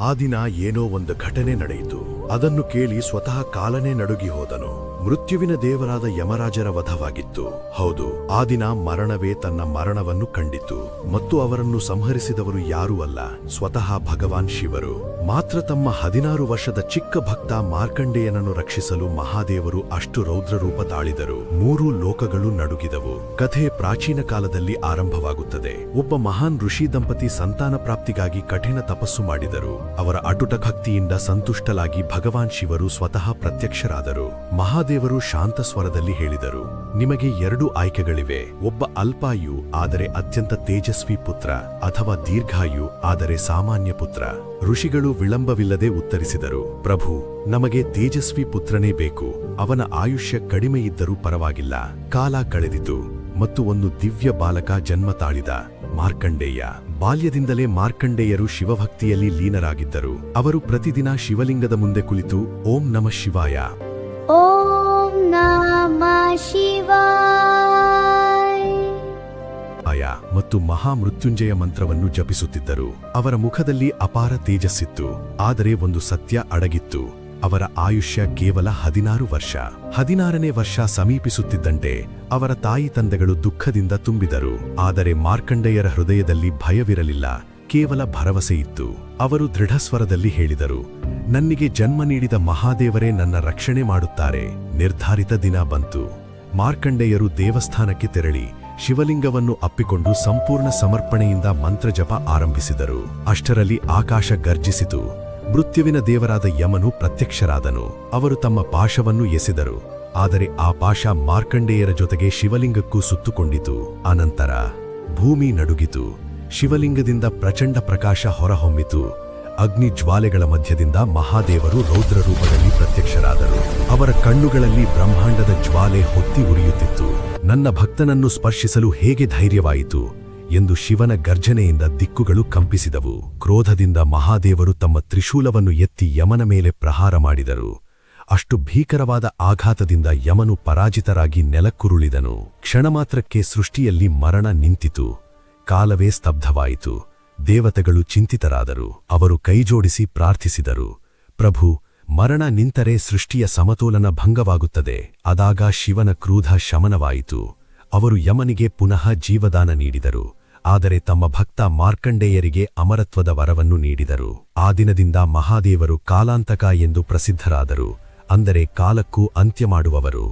ಆ ದಿನ ಏನೋ ಒಂದು ಘಟನೆ ನಡೆಯಿತು. ಅದನ್ನು ಕೇಳಿ ಸ್ವತಃ ಕಾಲನೇ ನಡುಗಿ ಹೋದನು. ಮೃತ್ಯುವಿನ ದೇವರಾದ ಯಮರಾಜರ ವಧವಾಗಿತ್ತು. ಹೌದು, ಆ ದಿನ ಮರಣವೇ ತನ್ನ ಮರಣವನ್ನು ಕಂಡಿತು. ಮತ್ತು ಅವರನ್ನು ಸಂಹರಿಸಿದವರು ಯಾರೂ ಅಲ್ಲ, ಸ್ವತಃ ಭಗವಾನ್ ಶಿವರು. ಮಾತ್ರ ತಮ್ಮ 16 ವರ್ಷದ ಚಿಕ್ಕ ಭಕ್ತ ಮಾರ್ಕಂಡೇಯನನ್ನು ರಕ್ಷಿಸಲು ಮಹಾದೇವರು ಅಷ್ಟು ರೌದ್ರ ರೂಪ ತಾಳಿದರು. 3 ಲೋಕಗಳು ನಡುಗಿದವು. ಕಥೆ ಪ್ರಾಚೀನ ಕಾಲದಲ್ಲಿ ಆರಂಭವಾಗುತ್ತದೆ. ಒಬ್ಬ ಮಹಾನ್ ಋಷಿ ದಂಪತಿ ಸಂತಾನ ಪ್ರಾಪ್ತಿಗಾಗಿ ಕಠಿಣ ತಪಸ್ಸು ಮಾಡಿದರು. ಅವರ ಅಟುಟ ಭಕ್ತಿಯಿಂದ ಸಂತುಷ್ಟಲಾಗಿ ಭಗವಾನ್ ಶಿವರು ಸ್ವತಃ ಪ್ರತ್ಯಕ್ಷರಾದರು. ಮಹಾದೇವರು ಶಾಂತ ಸ್ವರದಲ್ಲಿ ಹೇಳಿದರು, ನಿಮಗೆ 2 ಆಯ್ಕೆಗಳಿವೆ. ಒಬ್ಬ ಅಲ್ಪಾಯು ಆದರೆ ಅತ್ಯಂತ ತೇಜಸ್ವಿ ಪುತ್ರ, ಅಥವಾ ದೀರ್ಘಾಯು ಆದರೆ ಸಾಮಾನ್ಯ ಪುತ್ರ. ಋಷಿಗಳು ವಿಳಂಬವಿಲ್ಲದೆ ಉತ್ತರಿಸಿದರು, ಪ್ರಭು, ನಮಗೆ ತೇಜಸ್ವಿ ಪುತ್ರನೇ ಬೇಕು. ಅವನ ಆಯುಷ್ಯ ಕಡಿಮೆ ಇದ್ದರೂ ಪರವಾಗಿಲ್ಲ. ಕಾಲ ಕಳೆದಿತು ಮತ್ತು ಒಂದು ದಿವ್ಯ ಬಾಲಕ ಜನ್ಮ ತಾಳಿದ, ಮಾರ್ಕಂಡೇಯ. ಬಾಲ್ಯದಿಂದಲೇ ಮಾರ್ಕಂಡೇಯರು ಶಿವಭಕ್ತಿಯಲ್ಲಿ ಲೀನರಾಗಿದ್ದರು. ಅವರು ಪ್ರತಿದಿನ ಶಿವಲಿಂಗದ ಮುಂದೆ ಕುಳಿತು ಓಂ ನಮಃ ಶಿವಾಯ, ಓಂ ನಮಃ ಶಿವಾಯ ಮತ್ತು ಮಹಾಮೃತ್ಯುಂಜಯ ಮಂತ್ರವನ್ನು ಜಪಿಸುತ್ತಿದ್ದರು. ಅವರ ಮುಖದಲ್ಲಿ ಅಪಾರ ತೇಜಸ್ಸಿತ್ತು. ಆದರೆ ಒಂದು ಸತ್ಯ ಅಡಗಿತ್ತು. ಅವರ ಆಯುಷ್ಯ ಕೇವಲ 16 ವರ್ಷ. 16ನೇ ವರ್ಷ ಸಮೀಪಿಸುತ್ತಿದ್ದಂತೆ ಅವರ ತಾಯಿ ತಂದೆಗಳು ದುಃಖದಿಂದ ತುಂಬಿದರು. ಆದರೆ ಮಾರ್ಕಂಡೇಯರ ಹೃದಯದಲ್ಲಿ ಭಯವಿರಲಿಲ್ಲ, ಕೇವಲ ಭರವಸೆಯಿತ್ತು. ಅವರು ದೃಢಸ್ವರದಲ್ಲಿ ಹೇಳಿದರು, ನನ್ನಿಗೆ ಜನ್ಮ ನೀಡಿದ ಮಹಾದೇವರೇ ನನ್ನ ರಕ್ಷಣೆ ಮಾಡುತ್ತಾರೆ. ನಿರ್ಧಾರಿತ ದಿನ ಬಂತು. ಮಾರ್ಕಂಡೇಯರು ದೇವಸ್ಥಾನಕ್ಕೆ ತೆರಳಿ ಶಿವಲಿಂಗವನ್ನು ಅಪ್ಪಿಕೊಂಡು ಸಂಪೂರ್ಣ ಸಮರ್ಪಣೆಯಿಂದ ಮಂತ್ರಜಪ ಆರಂಭಿಸಿದರು. ಅಷ್ಟರಲ್ಲಿ ಆಕಾಶ ಗರ್ಜಿಸಿತು. ಮೃತ್ಯುವಿನ ದೇವರಾದ ಯಮನು ಪ್ರತ್ಯಕ್ಷರಾದನು. ಅವರು ತಮ್ಮ ಪಾಶವನ್ನು ಎಸೆದರು. ಆದರೆ ಆ ಪಾಶ ಮಾರ್ಕಂಡೇಯರ ಜೊತೆಗೆ ಶಿವಲಿಂಗಕ್ಕೂ ಸುತ್ತುಕೊಂಡಿತು. ಅನಂತರ ಭೂಮಿ ನಡುಗಿತು. ಶಿವಲಿಂಗದಿಂದ ಪ್ರಚಂಡ ಪ್ರಕಾಶ ಹೊರಹೊಮ್ಮಿತು. ಅಗ್ನಿ ಜ್ವಾಲೆಗಳ ಮಧ್ಯದಿಂದ ಮಹಾದೇವರು ರೌದ್ರ ರೂಪದಲ್ಲಿ ಪ್ರತ್ಯಕ್ಷರಾದರು. ಅವರ ಕಣ್ಣುಗಳಲ್ಲಿ ಬ್ರಹ್ಮಾಂಡದ ಜ್ವಾಲೆ ಹೊತ್ತಿ ಉರಿಯುತ್ತಿತ್ತು. ನನ್ನ ಭಕ್ತನನ್ನು ಸ್ಪರ್ಶಿಸಲು ಹೇಗೆ ಧೈರ್ಯವಾಯಿತು ಎಂದು ಶಿವನ ಗರ್ಜನೆಯಿಂದ ದಿಕ್ಕುಗಳು ಕಂಪಿಸಿದವು. ಕ್ರೋಧದಿಂದ ಮಹಾದೇವರು ತಮ್ಮ ತ್ರಿಶೂಲವನ್ನು ಎತ್ತಿ ಯಮನ ಮೇಲೆ ಪ್ರಹಾರ ಮಾಡಿದರು. ಅಷ್ಟು ಭೀಕರವಾದ ಆಘಾತದಿಂದ ಯಮನು ಪರಾಜಿತರಾಗಿ ನೆಲಕ್ಕುರುಳಿದನು. ಕ್ಷಣಮಾತ್ರಕ್ಕೆ ಸೃಷ್ಟಿಯಲ್ಲಿ ಮರಣ ನಿಂತಿತು. ಕಾಲವೇ ಸ್ತಬ್ಧವಾಯಿತು. ದೇವತೆಗಳು ಚಿಂತಿತರಾದರು. ಅವರು ಕೈಜೋಡಿಸಿ ಪ್ರಾರ್ಥಿಸಿದರು, ಪ್ರಭು, ಮರಣ ನಿಂತರೆ ಸೃಷ್ಟಿಯ ಸಮತೋಲನ ಭಂಗವಾಗುತ್ತದೆ. ಅದಾಗ ಶಿವನ ಕ್ರೋಧ ಶಮನವಾಯಿತು. ಅವರು ಯಮನಿಗೆ ಪುನಃ ಜೀವದಾನ ನೀಡಿದರು. ಆದರೆ ತಮ್ಮ ಭಕ್ತ ಮಾರ್ಕಂಡೇಯರಿಗೆ ಅಮರತ್ವದ ವರವನ್ನು ನೀಡಿದರು. ಆ ದಿನದಿಂದ ಮಹಾದೇವರು ಕಾಲಾಂತಕ ಎಂದು ಪ್ರಸಿದ್ಧರಾದರು, ಅಂದರೆ ಕಾಲಕ್ಕೂ ಅಂತ್ಯ ಮಾಡುವವರು.